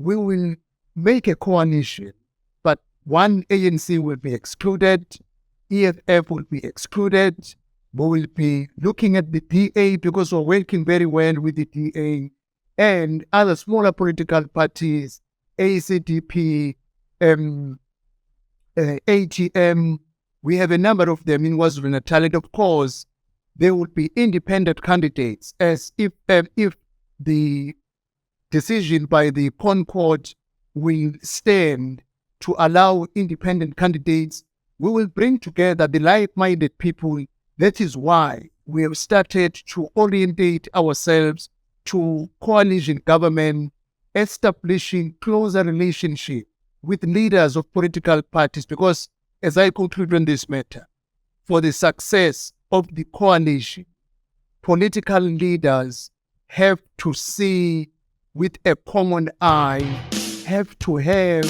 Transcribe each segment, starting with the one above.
we will make a coalition, but one ANC will be excluded, EFF will be excluded, we will be looking at the DA because we're working very well with the DA, and other smaller political parties, ACDP, ATM, we have a number of them in KwaZulu-Natal, and of course, there would be independent candidates, as if the decision by the Concord will stand to allow independent candidates, we will bring together the like-minded people. That is why we have started to orientate ourselves to coalition government, establishing closer relationship with leaders of political parties, because as I conclude on this matter, for the success of the coalition, political leaders have to see with a common eye, have to have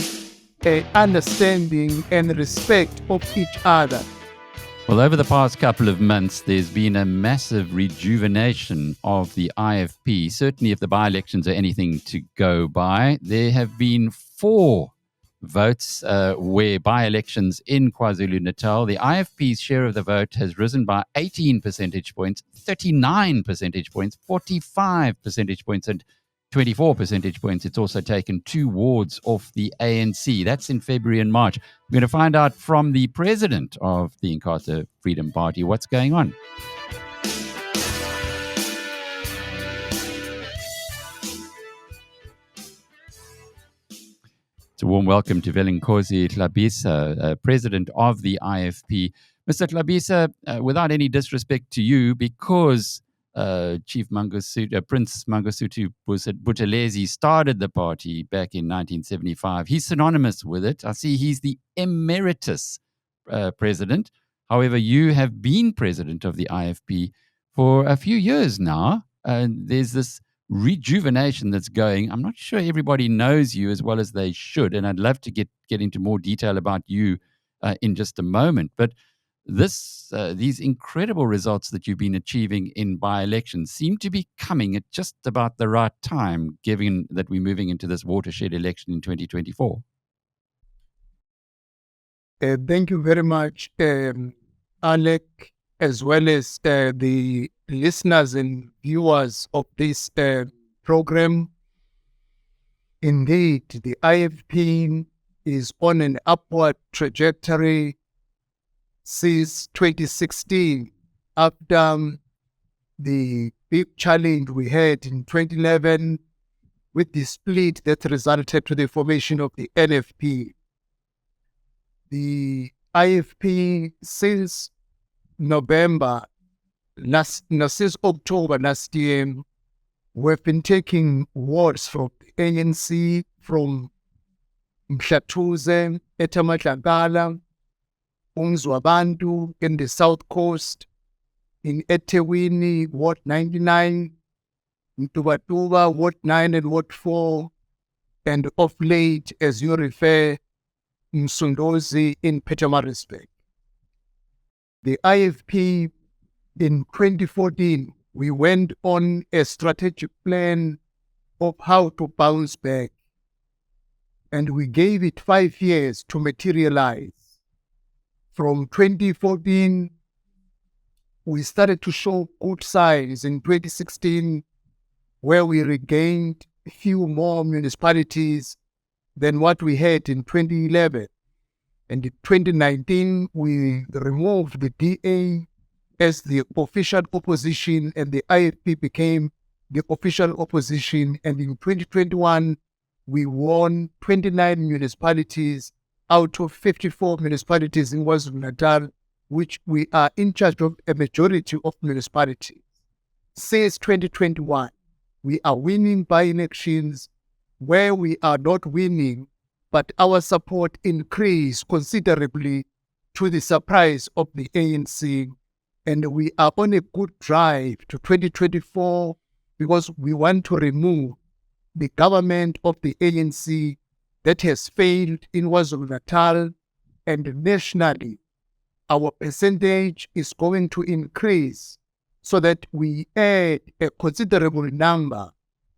an understanding and respect of each other. Well, over the past couple of months, there's been a massive rejuvenation of the IFP. Certainly, if the by-elections are anything to go by, there have been 4 votes where by-elections in KwaZulu-Natal. The IFP's share of the vote has risen by 18 percentage points, 39 percentage points, 45 percentage points, and 24 percentage points. It's also taken 2 wards off the ANC. That's in February and March. We're going to find out from the president of the Inkatha Freedom Party what's going on. It's a warm welcome to Velenkosini Hlabisa, president of the IFP. Mr. Hlabisa, without any disrespect to you, because Prince Mangosuthu Buthelezi started the party back in 1975. He's synonymous with it. I see he's the emeritus president. However, you have been president of the IFP for a few years now. There's this rejuvenation that's going. I'm not sure everybody knows you as well as they should, and I'd love to get into more detail about you in just a moment. But these incredible results that you've been achieving in by-elections seem to be coming at just about the right time, given that we're moving into this watershed election in 2024. Thank you very much, Alec, as well as the listeners and viewers of this program. Indeed, the IFP is on an upward trajectory since 2016, after the big challenge we had in 2011 with the split that resulted to the formation of the NFP. The IFP since since October last year, we've been taking wards from the ANC, from Mhlathuze, eTamadlangala, Umzwabantu in the South Coast, in eThekwini, Ward 99, Mtubatuba, Ward 9 and Ward 4, and of late, as you refer, Msundozi in Pietermaritzburg. The IFP in 2014, we went on a strategic plan of how to bounce back, and we gave it 5 years to materialize. From 2014, we started to show good signs in 2016, where we regained a few more municipalities than what we had in 2011. And in 2019, we removed the DA as the official opposition, and the IFP became the official opposition. And in 2021, we won 29 municipalities out of 54 municipalities in KwaZulu-Natal, which we are in charge of a majority of municipalities. Since 2021, we are winning by-elections. Where we are not winning, but our support increased considerably to the surprise of the ANC. And we are on a good drive to 2024 because we want to remove the government of the ANC that has failed in KwaZulu-Natal, and nationally, our percentage is going to increase so that we add a considerable number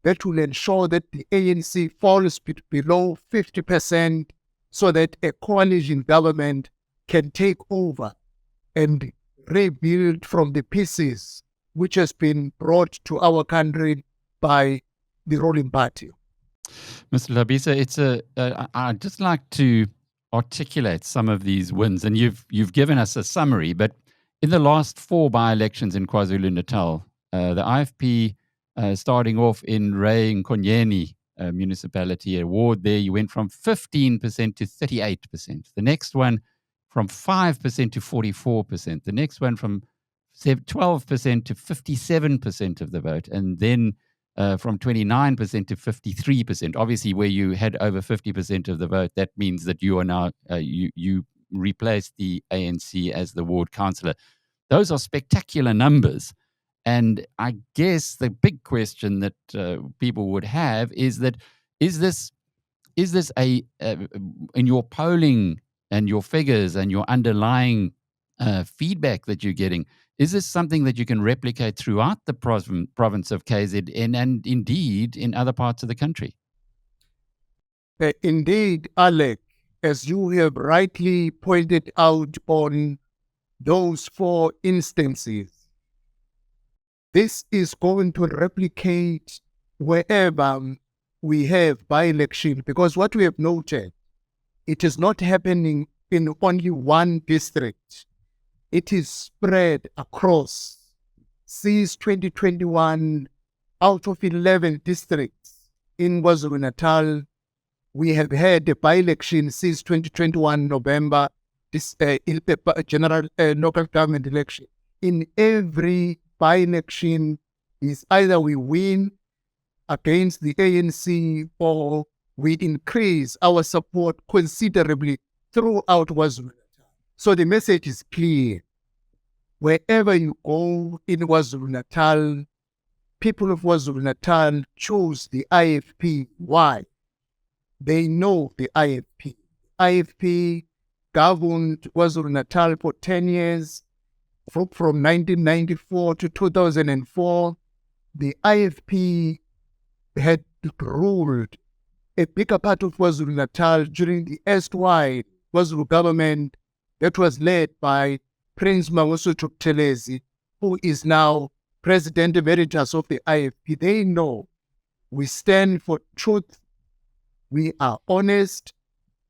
that will ensure that the ANC falls below 50% so that a coalition government can take over and rebuild from the pieces which has been brought to our country by the ruling party. Mr. Hlabisa, I'd just like to articulate some of these wins, and you've given us a summary. But in the last 4 by-elections in KwaZulu-Natal, the IFP, starting off in Velenkosini municipality, a ward there, you went from 15% to 38%. The next one from 5% to 44%. The next one from 12% to 57% of the vote, and then from 29% to 53%. Obviously, where you had over 50% of the vote, that means that you are now, you replaced the ANC as the ward councillor. Those are spectacular numbers. And I guess the big question that people would have is that, is this in your polling and your figures and your underlying feedback that you're getting, is this something that you can replicate throughout the province of KZN and indeed in other parts of the country? Indeed, Alec, as you have rightly pointed out on those 4 instances, this is going to replicate wherever we have by-election, because what we have noted, it is not happening in only one district. It is spread across. Since 2021, out of 11 districts in KwaZulu-Natal, we have had a by-election since 2021 November, general local government election. In every by-election is either we win against the ANC or we increase our support considerably throughout KwaZulu-Natal. So the message is clear. Wherever you go in KwaZulu-Natal, people of KwaZulu-Natal choose the IFP. Why? They know the IFP. IFP governed KwaZulu-Natal for 10 years, from 1994 to 2004. The IFP had ruled a bigger part of KwaZulu-Natal during the erstwhile KwaZulu government that was led by Prince Mangosuthu Buthelezi, who is now President Emeritus of the IFP. They know we stand for truth, we are honest,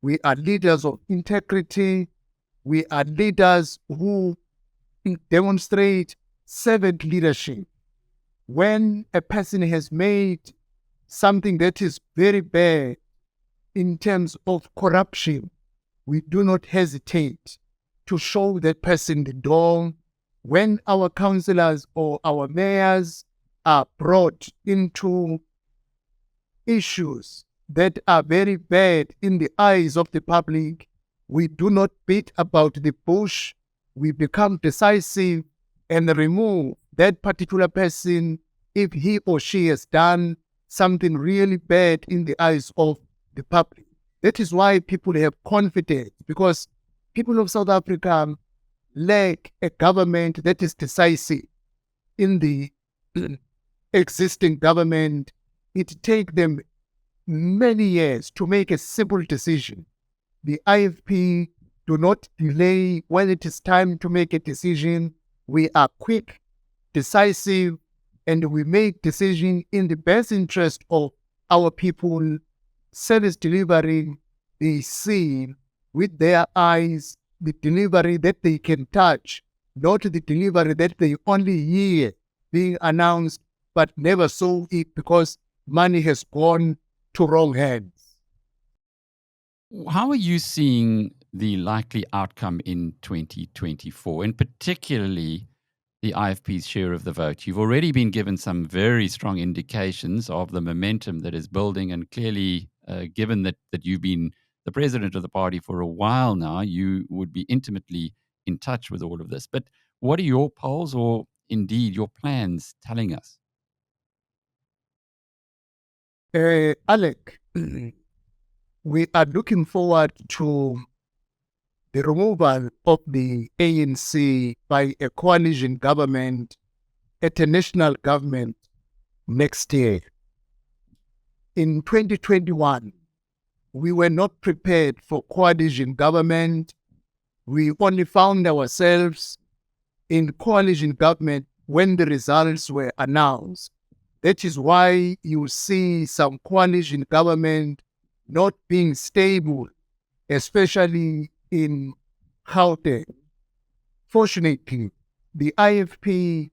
we are leaders of integrity, we are leaders who demonstrate servant leadership. When a person has made something that is very bad in terms of corruption, we do not hesitate to show that person the door. When our councillors or our mayors are brought into issues that are very bad in the eyes of the public, we do not beat about the bush. We become decisive and remove that particular person if he or she has done something really bad in the eyes of the public. That is why people have confidence, because people of South Africa lack a government that is decisive. In the existing government, it takes them many years to make a simple decision. The IFP do not delay when it is time to make a decision. We are quick, decisive, and we make decisions in the best interest of our people. Service delivery, they see with their eyes the delivery that they can touch, not the delivery that they only hear being announced but never saw it because money has gone to wrong hands. How are you seeing the likely outcome in 2024, and particularly the IFP's share of the vote? You've already been given some very strong indications of the momentum that is building, and clearly, given that you've been the president of the party for a while now, you would be intimately in touch with all of this. But what are your polls, or indeed your plans, telling us? Alec, we are looking forward to the removal of the ANC by a coalition government at a national government next year. in 2021, we were not prepared for coalition government. We only found ourselves in coalition government when the results were announced. That is why you see some coalition government not being stable, especially in Gauteng. Fortunately, the IFP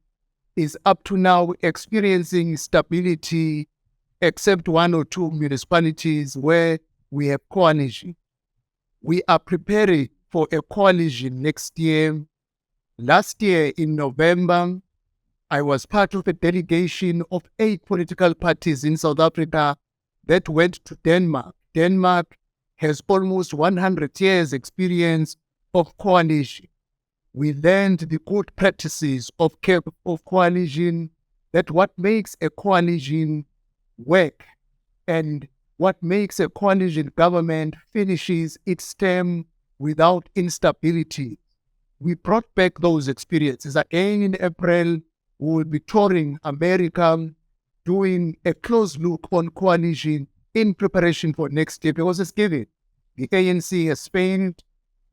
is up to now experiencing stability, except one or two municipalities where we have coalition. We are preparing for a coalition next year. Last year in November, I was part of a delegation of 8 political parties in South Africa that went to Denmark. Denmark has almost 100 years experience of coalition. We learned the good practices of coalition, that what makes a coalition work and what makes a coalition government finishes its term without instability. We brought back those experiences. Again in April, we will be touring America, doing a close look on coalition in preparation for next year, because it's given. The ANC has failed.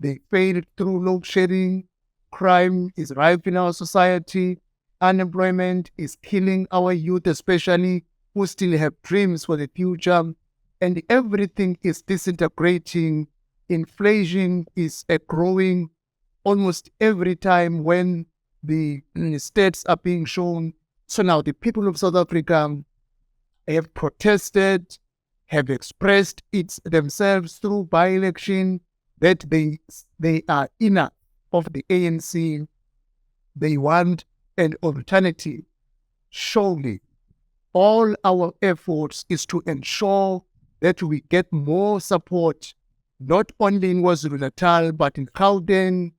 They failed through load shedding. Crime is rife in our society. Unemployment is killing our youth, especially who still have dreams for the future. And everything is disintegrating. Inflation is growing almost every time when the states are being shown. So now the people of South Africa have protested, have expressed themselves through by-election that they are enough of the ANC. They want an alternative. Surely, all our efforts is to ensure that we get more support, not only in KwaZulu-Natal, but in Gauteng,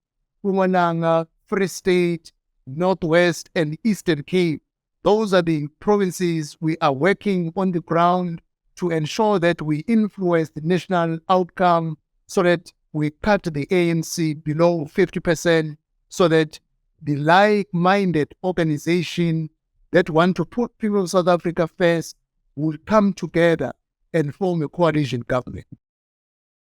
Mpumalanga, Free State, Northwest, and Eastern Cape. Those are the provinces we are working on the ground to ensure that we influence the national outcome so that we cut the ANC below 50%, so that the like-minded organization that want to put people of South Africa first will come together and form a coalition government.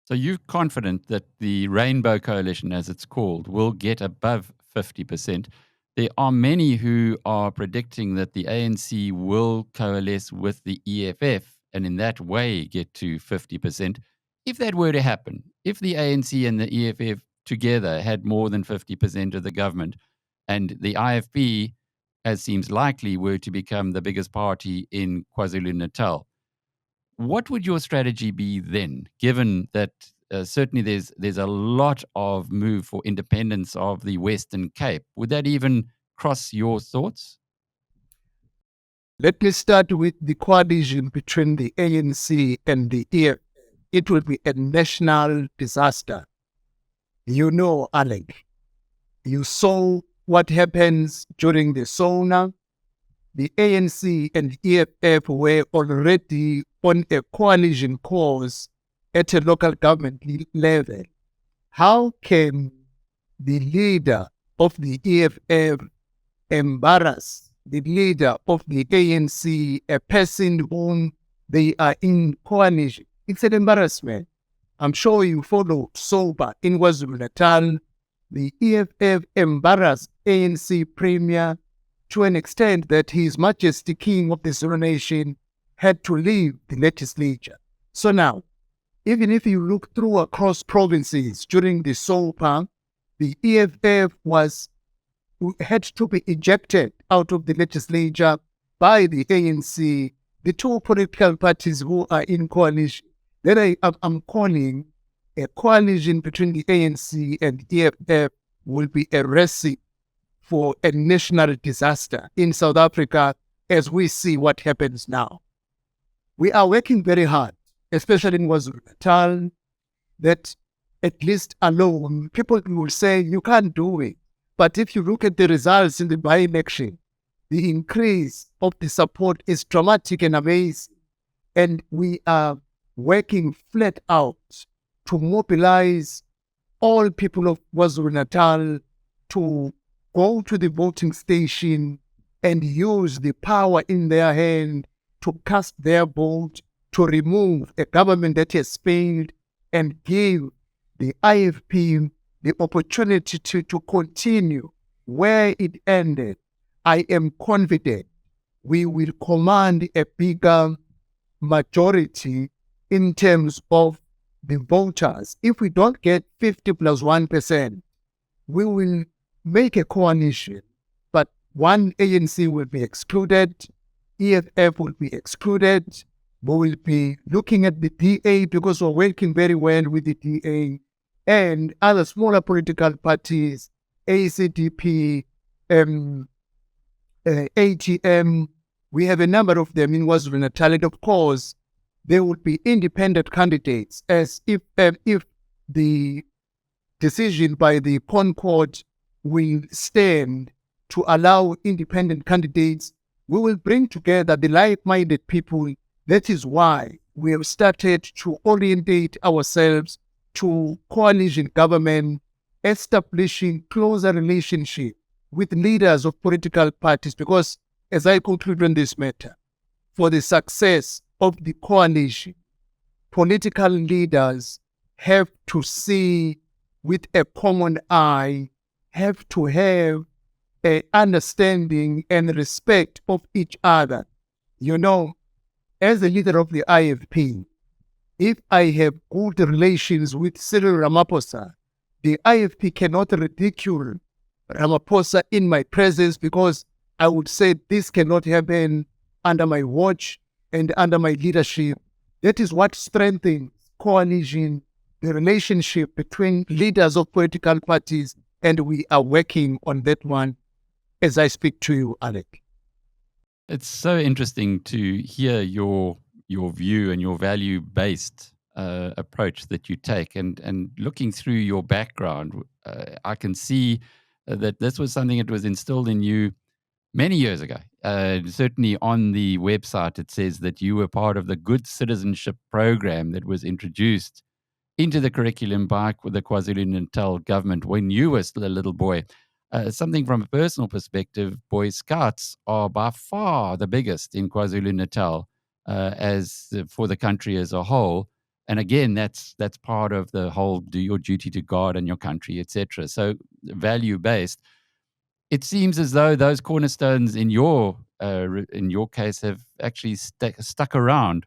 So you're confident that the Rainbow Coalition, as it's called, will get above 50%. There are many who are predicting that the ANC will coalesce with the EFF and in that way get to 50%. If that were to happen, if the ANC and the EFF together had more than 50% of the government and the IFP, as seems likely, were to become the biggest party in KwaZulu-Natal, what would your strategy be then, given that certainly there's a lot of move for independence of the Western Cape? Would that even cross your thoughts? Let me start with the coalition between the ANC and the EFF. It will be a national disaster. You know, Alec, you saw what happens during the SONA. The ANC and EFF were already on a coalition course at a local government level. How can the leader of the EFF embarrass the leader of the ANC, a person whom they are in coalition? It's an embarrassment. I'm sure you follow sober in KwaZulu-Natal. The EFF embarrassed ANC Premier to an extent that His Majesty King of the Zulu Nation had to leave the legislature. So now, even if you look through across provinces during the SOPA, the EFF had to be ejected out of the legislature by the ANC, the two political parties who are in coalition. Then I'm calling a coalition between the ANC and EFF will be a recipe for a national disaster in South Africa, as we see what happens now. We are working very hard, especially in KwaZulu-Natal, that at least alone, people will say you can't do it. But if you look at the results in the by-election, the increase of the support is dramatic and amazing. And we are working flat out to mobilize all people of KwaZulu-Natal to go to the voting station and use the power in their hand to cast their vote to remove a government that has failed and give the IFP the opportunity to continue where it ended, I am confident we will command a bigger majority in terms of the voters. If we don't get 50 plus 1%, we will make a coalition, but one ANC will be excluded, EFF will be excluded, we will be looking at the DA because we're working very well with the DA, and other smaller political parties, ACDP, ATM, we have a number of them in KwaZulu-Natal, and of course, there would be independent candidates, as if the decision by the Concord will stand to allow independent candidates, we will bring together the like-minded people. That is why we have started to orientate ourselves to coalition government, establishing closer relationship with leaders of political parties, because as I conclude on this matter, for the success of the coalition, political leaders have to see with a common eye, have to have an understanding and respect of each other. You know, as a leader of the IFP, if I have good relations with Cyril Ramaphosa, the IFP cannot ridicule Ramaphosa in my presence, because I would say this cannot happen under my watch and under my leadership. That is what strengthens coalition, the relationship between leaders of political parties, and we are working on that one as I speak to you, Alec. It's so interesting to hear your view and your value-based approach that you take. And looking through your background, I can see that this was something that was instilled in you many years ago. Certainly on the website, it says that you were part of the Good Citizenship program that was introduced into the curriculum by the KwaZulu-Natal government when you were still a little boy. Something from a personal perspective, Boy Scouts are by far the biggest in KwaZulu-Natal as for the country as a whole. And again, that's part of the whole do your duty to God and your country, etc. So value-based. It seems as though those cornerstones in your case have actually stuck around.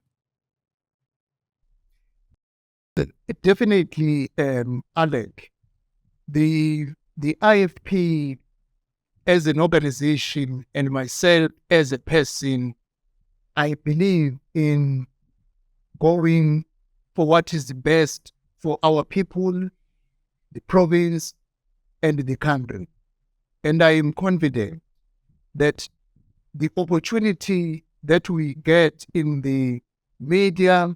Definitely, Alec, the IFP as an organization and myself as a person, I believe in going for what is the best for our people, the province, and the country. And I am confident that the opportunity that we get in the media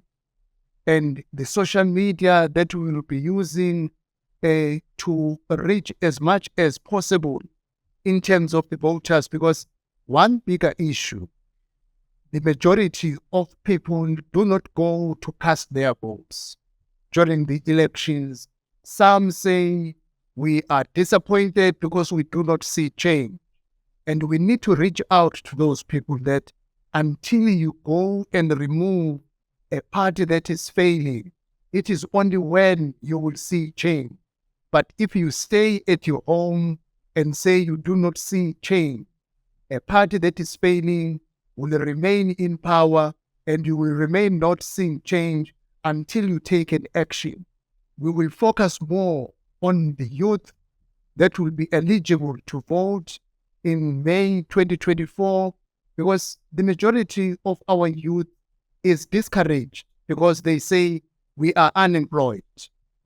and the social media that we will be using to reach as much as possible in terms of the voters, because one bigger issue, the majority of people do not go to cast their votes during the elections. Some say we are disappointed because we do not see change. And we need to reach out to those people that until you go and remove a party that is failing, it is only when you will see change. But if you stay at your home and say you do not see change, a party that is failing will remain in power, and you will remain not seeing change until you take an action. We will focus more on the youth that will be eligible to vote in May 2024, because the majority of our youth is discouraged because they say we are unemployed.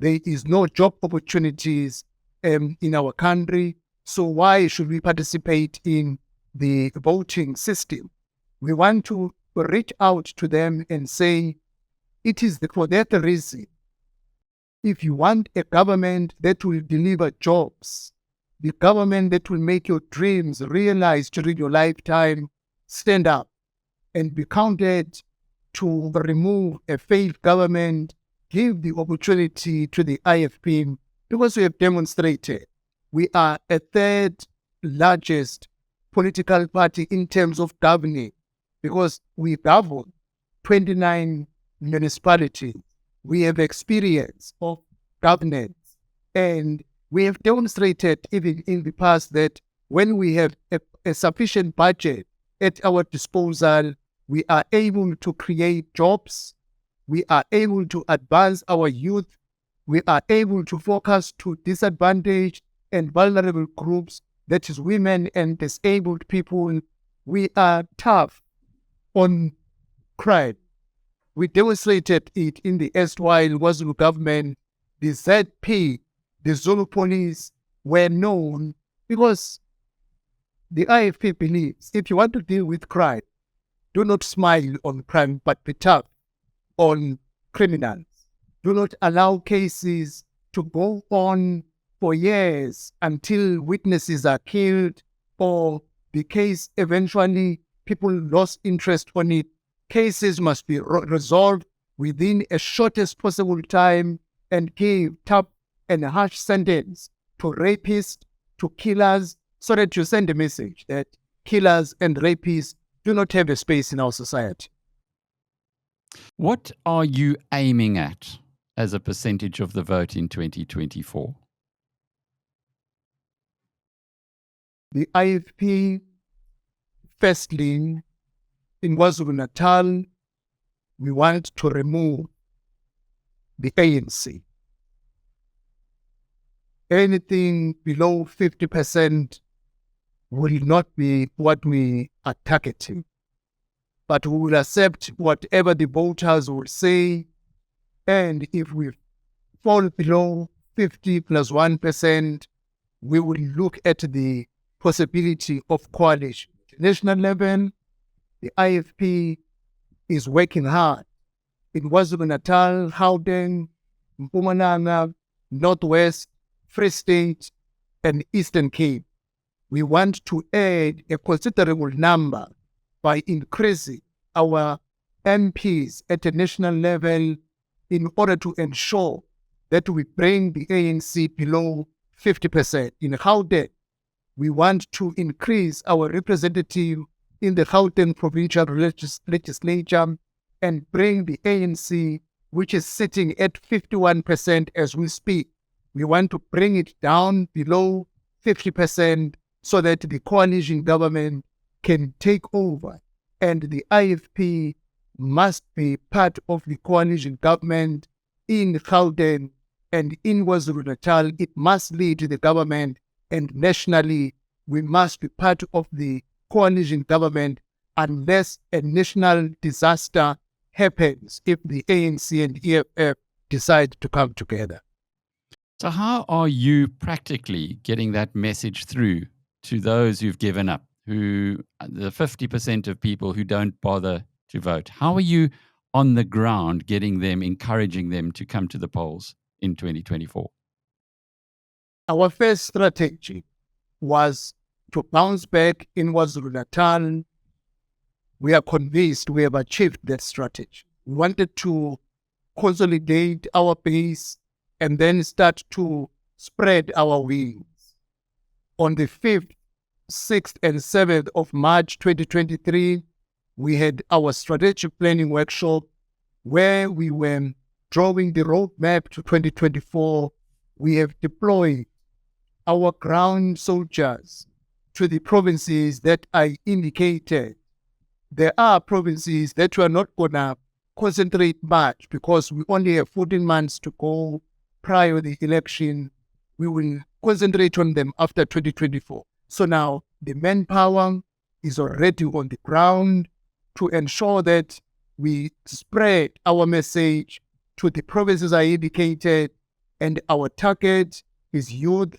There is no job opportunities in our country. So why should we participate in the voting system? We want to reach out to them and say, it is for that reason. If you want a government that will deliver jobs, the government that will make your dreams realized during your lifetime, stand up and be counted to remove a failed government, give the opportunity to the IFP, because we have demonstrated we are a third largest political party in terms of governing, because we govern 29 municipalities. We have experience of governance, and we have demonstrated even in the past that when we have a sufficient budget at our disposal, we are able to create jobs, we are able to advance our youth, we are able to focus to disadvantaged and vulnerable groups, that is women and disabled people. We are tough on crime. We demonstrated it in the erstwhile KwaZulu government. The ZP, the Zulu police were known because the IFP believes if you want to deal with crime, do not smile on crime, but be tough on criminals. Do not allow cases to go on for years until witnesses are killed or the case eventually people lost interest on it. Cases must be resolved within a shortest possible time and give tough and harsh sentence to rapists, to killers, so that you send a message that killers and rapists do not have a space in our society. What are you aiming at as a percentage of the vote in 2024? The IFP, firstly, in KwaZulu-Natal, we want to remove the ANC. Anything below 50% will not be what we are targeting. But we will accept whatever the voters will say. And if we fall below 50 plus 1%, we will look at the possibility of coalition. At national level, the IFP is working hard in KwaZulu-Natal, Gauteng, Mpumalanga, Northwest, Free State, and Eastern Cape. We want to add a considerable number by increasing our MPs at a national level in order to ensure that we bring the ANC below 50%. In Gauteng, we want to increase our representative in the Gauteng provincial legislature and bring the ANC, which is sitting at 51% as we speak. We want to bring it down below 50% so that the coalition government can take over. And the IFP must be part of the coalition government in Gauteng and in KwaZulu-Natal. It must lead the government, and nationally we must be part of the coalition government unless a national disaster happens if the ANC and EFF decide to come together. So how are you practically getting that message through to those who've given up, who the 50% of people who don't bother to vote? How are you on the ground getting them, encouraging them to come to the polls in 2024? Our first strategy was to bounce back in KwaZulu-Natal. We are convinced we have achieved that strategy. We wanted to consolidate our base and then start to spread our wings. On the 5th, 6th, and 7th of March 2023, we had our strategic planning workshop where we were drawing the roadmap to 2024. We have deployed our ground soldiers to the provinces that I indicated. There are provinces that we are not going to concentrate much because we only have 14 months to go prior to the election. We will concentrate on them after 2024. So now the manpower is already on the ground to ensure that we spread our message to the provinces I indicated, and our target is youth,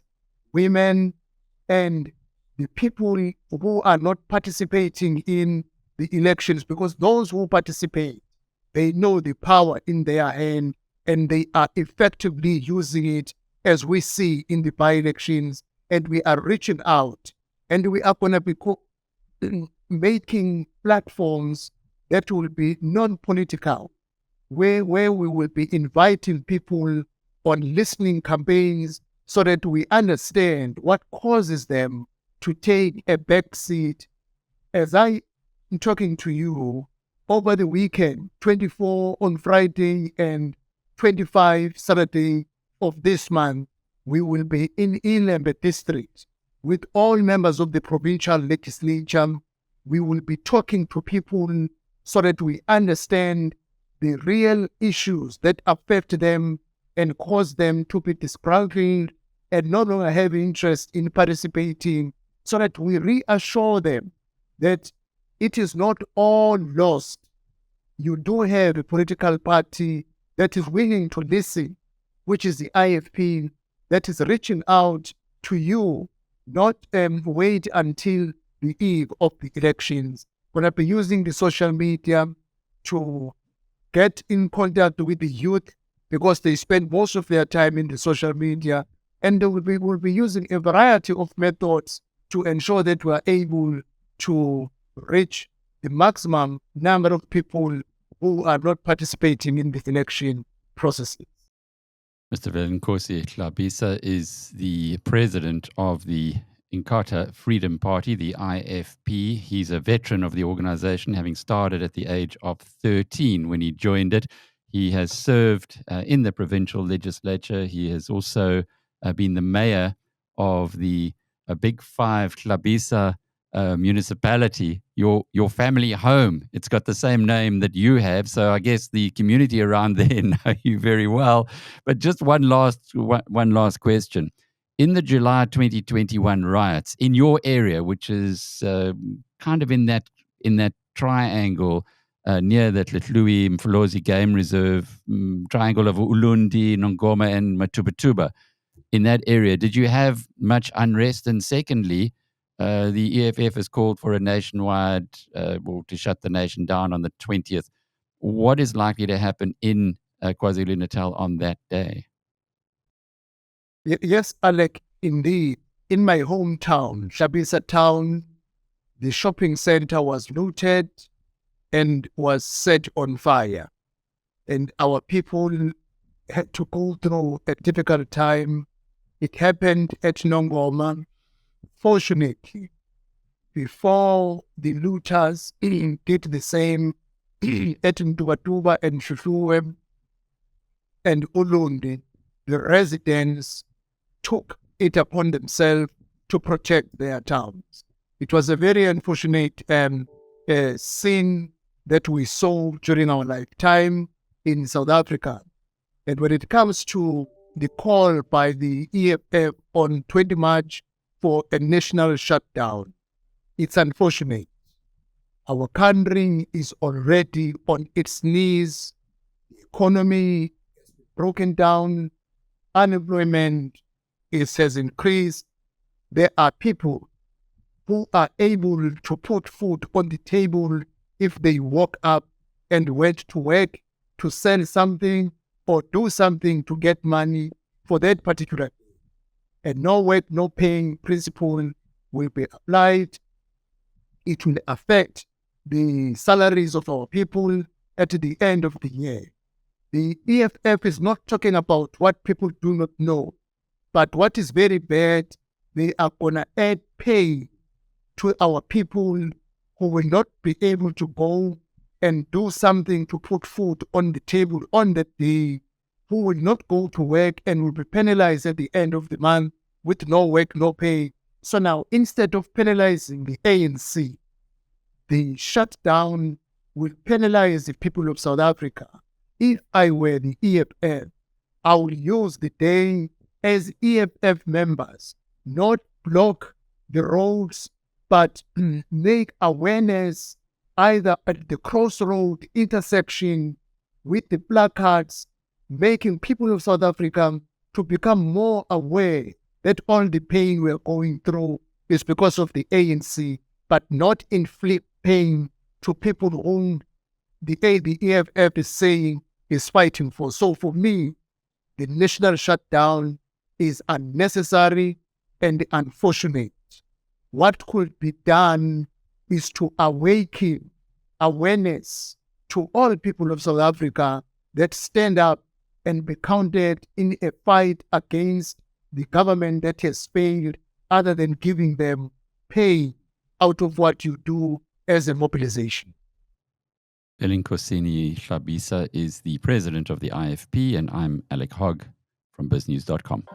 women, and the people who are not participating in the elections, because those who participate, they know the power in their hand and they are effectively using it, as we see in the by-elections, and we are reaching out, and we are going to be making platforms that will be non-political, where we will be inviting people on listening campaigns so that we understand what causes them to take a back seat. As I am talking to you, over the weekend, 24 on Friday and 25 Saturday of this month, we will be in Ilembe district with all members of the provincial legislature. We will be talking to people so that we understand the real issues that affect them and cause them to be disgruntled and no longer have interest in participating, so that we reassure them that it is not all lost. You do have a political party that is willing to listen, which is the IFP, that is reaching out to you, not wait until the eve of the elections. We're going to be using the social media to get in contact with the youth, because they spend most of their time in the social media, and they will be using a variety of methods to ensure that we are able to reach the maximum number of people who are not participating in the election processes. Mr. Velenkosini Hlabisa is the president of the Inkatha Freedom Party, the IFP. He's a veteran of the organization, having started at the age of 13 when he joined it. He has served in the provincial legislature. He has also been the mayor of the Big Five Hlabisa municipality, your family home. It's got the same name that you have, so I guess the community around there know you very well. But just one last question. In the July 2021 riots in your area, which is kind of in that triangle near the Tlhului Mfolozi Game Reserve, triangle of Ulundi, Nongoma, and Matubatuba, in that area, did you have much unrest? And secondly, the EFF has called for a nationwide, to shut the nation down on the 20th. What is likely to happen in KwaZulu-Natal on that day? Yes, Alec, indeed. In my hometown, Hlabisa town, the shopping center was looted and was set on fire. And our people had to go through a difficult time. It happened at Nongoma. Fortunately, before the looters did the same at Ntubatuba and Shushuwe and Ulundi, the residents took it upon themselves to protect their towns. It was a very unfortunate scene that we saw during our lifetime in South Africa. And when it comes to the call by the EFF on 20 March for a national shutdown, it's unfortunate. Our country is already on its knees. The economy is broken down. Unemployment has increased. There are people who are able to put food on the table if they woke up and went to work to sell something or do something to get money for that particular day. And no work, no paying principle will be applied. It will affect the salaries of our people at the end of the year. The EFF is not talking about what people do not know, but what is very bad, they are going to add pay to our people who will not be able to go and do something to put food on the table on that day, who will not go to work and will be penalized at the end of the month with no work, no pay. So now, instead of penalizing the ANC, the shutdown will penalize the people of South Africa. If I were the EFF, I would use the day as EFF members, not block the roads, but make awareness either at the crossroad intersection with the placards, making people of South Africa to become more aware that all the pain we're going through is because of the ANC, but not inflict pain to people whom the EFF is saying is fighting for. So for me, the national shutdown is unnecessary and unfortunate. What could be done is to awaken awareness to all people of South Africa that stand up and be counted in a fight against the government that has failed, other than giving them pay out of what you do as a mobilization. Velenkosini Hlabisa is the president of the IFP, and I'm Alec Hogg from BizNews.com.